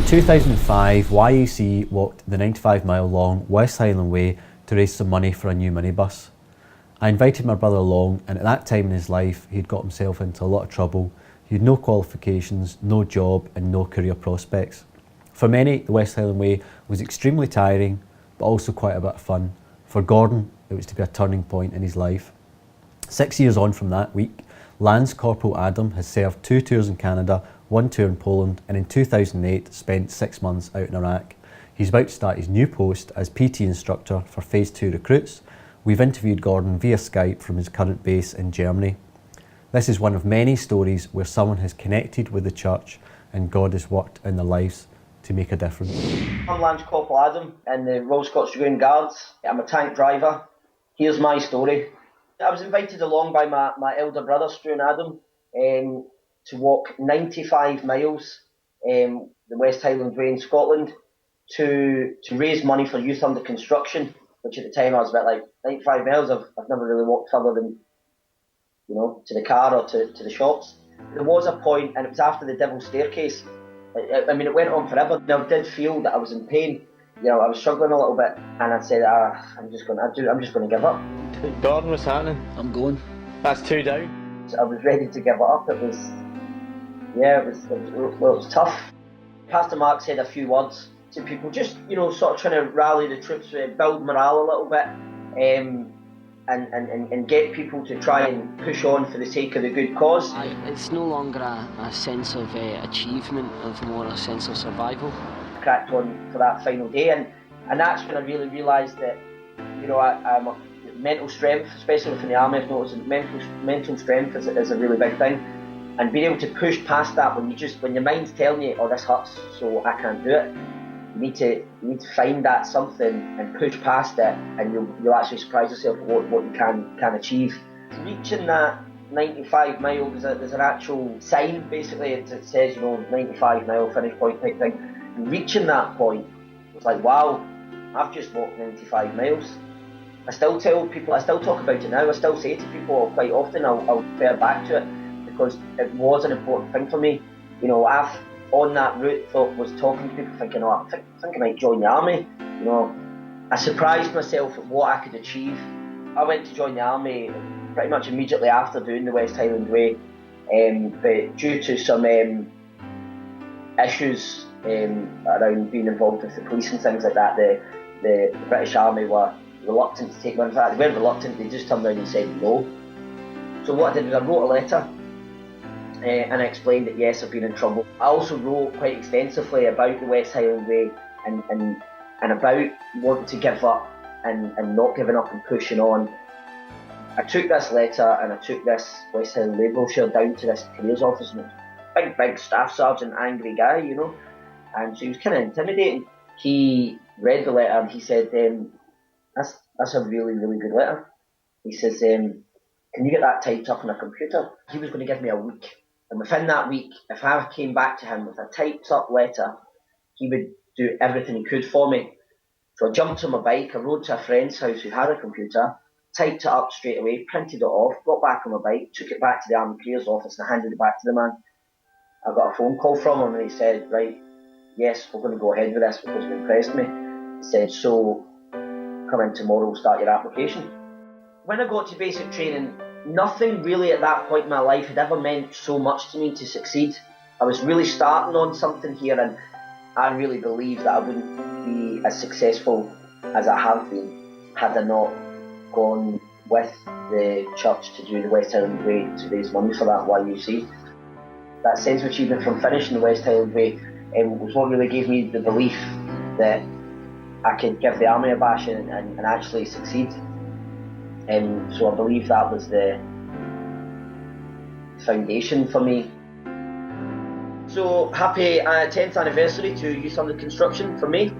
2005, YUC walked the 95-mile-long West Highland Way to raise some money for a new minibus. I invited my brother along, and at that time in his life he'd got himself into a lot of trouble. He had no qualifications, no job and no career prospects. For many, the West Highland Way was extremely tiring, but also quite a bit of fun. For Gordon, it was to be a turning point in his life. 6 years on from that week, Lance Corporal Adam has served 2 tours in Canada, 1 tour in Poland, and in 2008 spent 6 months out in Iraq. He's about to start his new post as PT instructor for Phase 2 recruits. We've interviewed Gordon via Skype from his current base in Germany. This is one of many stories where someone has connected with the church and God has worked in their lives to make a difference. I'm Lance Corporal Adam in the Royal Scots Dragoon Guards. I'm a tank driver. Here's my story. I was invited along by my elder brother, Stu and Adam, to walk 95 miles the West Highland Way in Scotland to raise money for youth under construction, which at the time I was about like 95 miles. I've never really walked further than, to the car or to the shops. There was a point, and it was after the Devil's Staircase. It went on forever. I did feel that I was in pain. I was struggling a little bit, and I said, I'm just going to give up. Gordon, what's happening? I'm going. That's 2 down. I was ready to give it up. It was tough. Pastor Mark said a few words to people, just sort of trying to rally the troops, build morale a little bit, and get people to try and push on for the sake of the good cause. It's no longer a sense of achievement, of more a sense of survival. Cracked on for that final day, and that's when I really realised that I'm mental strength, especially within the army, I've noticed that mental strength is a really big thing, and being able to push past that when your mind's telling you, oh, this hurts, so I can't do it. You need to find that something and push past it, and you'll actually surprise yourself at what you can achieve. Reaching that 95 mile, there's an actual sign basically. It says 95 mile finish point type thing. And reaching that point, it's like, wow, I've just walked 95 miles. I still tell people, I still talk about it now. I still say to people quite often, I'll refer back to it because it was an important thing for me. I've on that route was talking to people thinking, I think I might join the army. I surprised myself at what I could achieve. I went to join the army pretty much immediately after doing the West Highland Way, but due to some issues around being involved with the police and things like that, the British Army were reluctant to take me. In fact, they weren't reluctant, they just turned around and said no. So what I did was I wrote a letter and I explained that yes, I've been in trouble. I also wrote quite extensively about the West Highland Way and about wanting to give up and not giving up and pushing on. I took this letter and I took this West Highland Way brochure down to this careers office, and big staff sergeant, angry guy, and so he was kind of intimidating. He read the letter and he said, that's a really, really good letter. He says, can you get that typed up on a computer? He was going to give me a week. And within that week, if I came back to him with a typed up letter, he would do everything he could for me. So I jumped on my bike, I rode to a friend's house who had a computer, typed it up straight away, printed it off, got back on my bike, took it back to the Army Careers office and handed it back to the man. I got a phone call from him and he said, right, yes, we're going to go ahead with this because you've impressed me. He said, so come in tomorrow, we'll start your application. When I got to basic training, nothing really at that point in my life had ever meant so much to me to succeed. I was really starting on something here, and I really believe that I wouldn't be as successful as I have been had I not gone with the church to do the West Highland Way to raise money for that YUC. That sense of achievement from finishing the West Highland Way was what really gave me the belief that I could give the army a bash and actually succeed. So I believe that was the foundation for me. So happy 10th anniversary to Youth Under Construction for me.